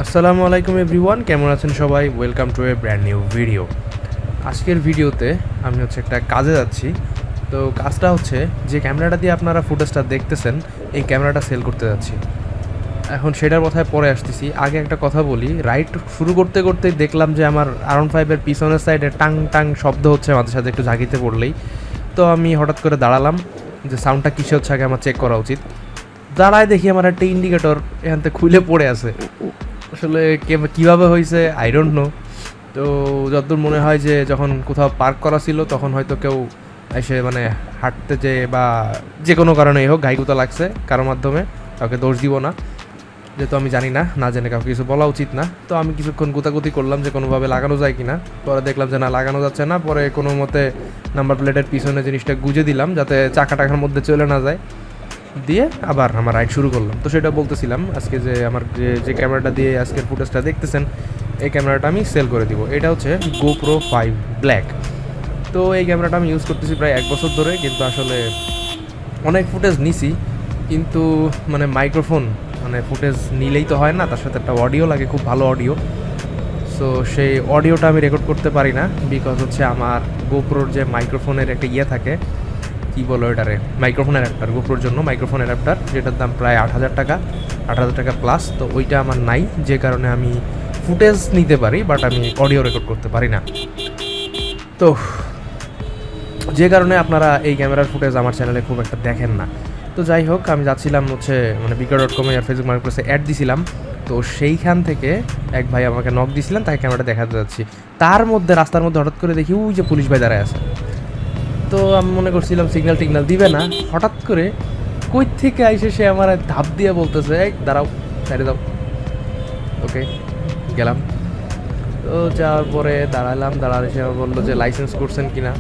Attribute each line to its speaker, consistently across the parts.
Speaker 1: আসসালামু আলাইকুম এভরিওয়ান, কেমন আছেন সবাই? Welcome to A brand new video. আজকের ভিডিওতে আমি একটা কাজে যাচ্ছি। তো কাজটা হচ্ছে যে ক্যামেরাটা দিয়ে আপনারা ফুটেজটা দেখতেছেন, এই ক্যামেরাটা সেল করতে যাচ্ছি। এখন সেটার কথায় পরে আসতেছি, আগে একটা কথা বলি। রাইড শুরু করতে করতেই দেখলাম যে আমার R15-এর পিছনের সাইডে টাং টাং শব্দ হচ্ছে, মাঝে সাথে একটু ঝাঁকিতে পড়লেই। তো আমি হঠাৎ করে দাঁড়ালাম যে সাউন্ডটা কিসে হচ্ছে আগে আমার চেক করা উচিত। দাঁড়ায় দেখি আমার একটা ইন্ডিকেটর এখান থেকে খুলে পড়ে আছে। আসলে কীভাবে হয়েছে আই ডোন্ট নো। তো যতদূর মনে হয় যে যখন কোথাও পার্ক করা ছিল তখন হয়তো কেউ এসে হাঁটতে যে বা যে কোনো কারণেই হোক গাইগুতা লাগছে কারোর মাধ্যমে। কাউকে দোষ দিব না, যেহেতু আমি জানি না, না জেনে কাউকে কিছু বলা উচিত না। তো আমি কিছুক্ষণ গুতাগুতি করলাম যে কোনোভাবে লাগানো যায় কি না। পরে দেখলাম যে না, লাগানো যাচ্ছে না। পরে কোনো মতে নাম্বার প্লেটের পিছনে জিনিসটা গুজে দিলাম যাতে চাকা টাকার মধ্যে চলে না যায়, দিয়ে আবার আমার রাইড শুরু করলাম। তো সেটা বলতেছিলাম, আজকে যে আমার যে ক্যামেরাটা দিয়ে আজকের ফুটেজটা দেখতেছেন, এই ক্যামেরাটা আমি সেল করে দিব। এটা হচ্ছে GoPro 5 ব্ল্যাক। তো এই ক্যামেরাটা আমি ইউজ করতেছি প্রায় 1 বছর ধরে, কিন্তু আসলে অনেক ফুটেজ নিছি, কিন্তু মাইক্রোফোন ফুটেজ নিলেই তো হয় না, তার সাথে একটা অডিও লাগে, খুব ভালো অডিও। সো সেই অডিওটা আমি রেকর্ড করতে পারি না, বিকজ হচ্ছে আমার GoProর যে মাইক্রোফোনের একটা থাকে, কী বলো এটারে, মাইক্রোফোন অ্যাডাপ্টার, GoProর জন্য মাইক্রোফোন অ্যাডাপ্টার, যেটার দাম প্রায় 8,000 টাকা, 8,000 টাকা প্লাস। তো ওইটা আমার নাই, যে কারণে আমি ফুটেজ নিতে পারি বাট আমি অডিও রেকর্ড করতে পারি না। তো যে কারণে আপনারা এই ক্যামেরার ফুটেজ আমার চ্যানেলে খুব একটা দেখেন না। তো যাই হোক, আমি যাচ্ছিলাম বিকার.com-এ আর ফেসবুক মার্কেটপ্লেসে অ্যাড দিছিলাম। তো সেইখান থেকে এক ভাই আমাকে নক দিয়েছিলেন, তাকে ক্যামেরাটা দেখাতে যাচ্ছি। তার মধ্যে রাস্তার মধ্যে হঠাৎ করে দেখি ওই যে পুলিশ ভাই দাঁড়ায় আছে। তো আমি মনে করছিলাম সিগন্যাল টিগনাল দিবে না, হঠাৎ করে কই থেকে আইসে সে আমার ধাপ দিয়ে বলতেছে, এই দাঁড়াও, সাইডে দাও। ওকে, গেলাম। তো যাওয়ার পরে দাঁড়ালে সে বললো যে লাইসেন্স করছেন কিনা।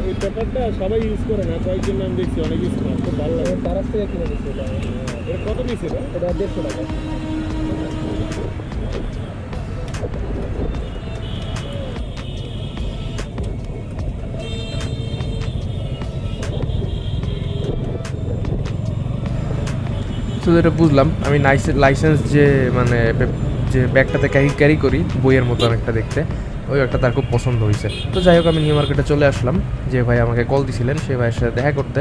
Speaker 2: এই পেপারটা সবাই ইউজ করে না, কয়েকজন আমি দেখছি অনেক ইউজ করে, খুব ভালো লাগে। তার থেকে কিনে দিচ্ছে এটা কত নিচ্ছে? এটা 150 টাকা।
Speaker 1: তো এটা বুঝলাম, আমি লাইসেন্স যে যে ব্যাগটাতে ক্যারি করি, বইয়ের মতন একটা দেখতে, ওই একটা তার খুব পছন্দ হয়েছে। তো যাই হোক, আমি নিউ মার্কেটে চলে আসলাম। যে ভাই আমাকে কল দিছিলেন সেই ভাইয়ের সাথে দেখা করতে।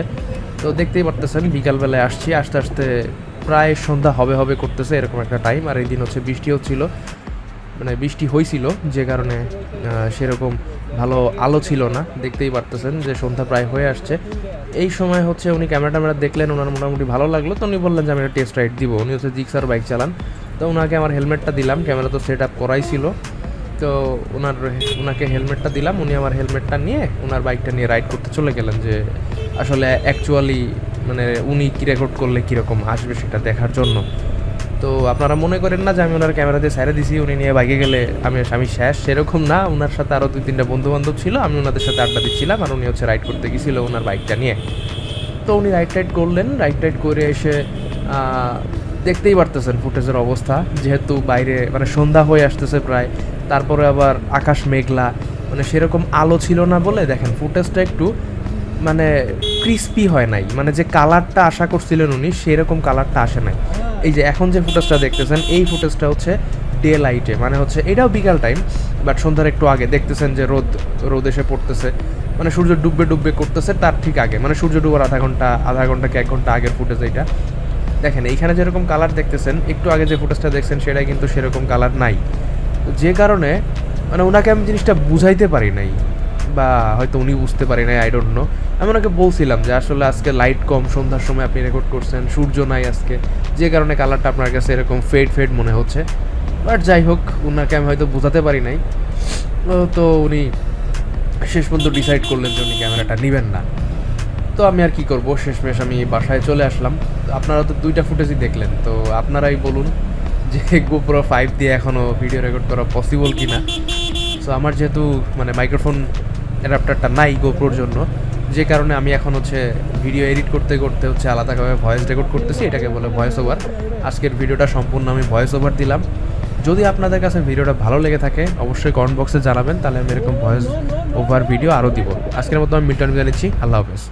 Speaker 1: তো দেখতেই পারতেছেন বিকালবেলায় আসছি, আস্তে আস্তে প্রায় সন্ধ্যা হবে করতেছে, এরকম একটা টাইম। আর এই দিন বৃষ্টি হচ্ছিল, বৃষ্টি হয়েছিল, যে কারণে সেরকম ভালো আলো ছিল না। দেখতেই পারতেছেন যে সন্ধ্যা প্রায় হয়ে আসছে। এই সময় উনি ক্যামেরা দেখলেন, ওনার মোটামুটি ভালো লাগলো। তো উনি বললেন যে আমি একটা টেস্ট রাইড দিব। উনি জিক্সার বাইক চালান। তো ওনাকে আমার হেলমেটটা দিলাম, ক্যামেরা তো সেট আপ করাই ছিল। তো ওনাকে হেলমেটটা দিলাম, উনি আমার হেলমেটটা নিয়ে ওনার বাইকটা নিয়ে রাইড করতে চলে গেলেন, যে আসলে অ্যাকচুয়ালি উনি কী রেকর্ড করলে কীরকম আসবে সেটা দেখার জন্য। তো আপনারা মনে করেন না যে আমি ওনার ক্যামেরা দিয়ে সাইডে দিছি, উনি নিয়ে বাইকে গেলে আমি শেষ, সেরকম না। ওনার সাথে আরও 2-3টা বন্ধুবান্ধব ছিল, আমি ওনাদের সাথে আড্ডা দিচ্ছিলাম, আর উনি রাইড করতে গেছিলো ওনার বাইকটা নিয়ে। তো উনি রাইড করলেন, রাইড করে এসে দেখতেই পারতেছেন ফুটেজের অবস্থা, যেহেতু বাইরে সন্ধ্যা হয়ে আসতেছে প্রায়, তারপরে আবার আকাশ মেঘলা, সেরকম আলো ছিল না বলে দেখেন ফুটেজটা একটু ক্রিস্পি হয় নাই, যে কালারটা আশা করছিলেন উনি সেরকম কালারটা আসে নাই। এই যে এখন যে ফুটেজটা দেখতেছেন, এই ফুটেজটা ডে লাইটে, এটাও বিকাল টাইম, বাট সন্ধ্যার একটু আগে দেখতেছেন যে রোদ এসে পড়তেছে, সূর্য ডুববে করতেছে তার ঠিক আগে, সূর্য ডুবার আধা ঘন্টা কি 1 ঘন্টা আগের ফুটেজ। এইটা দেখেন, এইখানে যেরকম কালার দেখতেছেন, একটু আগে যে ফুটেজটা দেখছেন সেটাই কিন্তু সেরকম কালার নাই। যে কারণে ওনাকে আমি জিনিসটা বুঝাইতে পারি নাই, বা হয়তো উনি বুঝতে পারি নাই, আই ডোন্ট নো। আমি ওনাকে বলছিলাম যে আসলে আজকে লাইট কম, সন্ধ্যার সময় আপনি রেকর্ড করছেন, সূর্য নাই আজকে, যে কারণে কালারটা আপনার কাছে এরকম ফেড মনে হচ্ছে। বাট যাই হোক, ওনাকে আমি হয়তো বোঝাতে পারি নাই। তো উনি শেষ পর্যন্ত ডিসাইড করলেন যে উনি ক্যামেরাটা নেবেন না। তো আমি আর কি করবো, শেষমেশ আমি বাসায় চলে আসলাম। আপনারা তো 2টা ফুটেজই দেখলেন, তো আপনারাই বলুন যে GoPro 5 দিয়ে এখনও ভিডিও রেকর্ড করা পসিবল কি না। সো আমার যেহেতু মাইক্রোফোন অ্যাডাপ্টারটা নাই GoProর জন্য, যে কারণে আমি এখন ভিডিও এডিট করতে আলাদাভাবে ভয়েস রেকর্ড করতেছি, এটাকে বলে ভয়েস ওভার। আজকের ভিডিওটা সম্পূর্ণ আমি ভয়েস ওভার দিলাম। যদি আপনাদের কাছে ভিডিওটা ভালো লেগে থাকে অবশ্যই কমেন্ট বক্সে জানাবেন, তাহলে আমি এরকম ভয়েস ওভার ভিডিও আরও দিব। আজকের মতো আমি মিল্টন বিদায় নিচ্ছি। আল্লাহ হাফেজ।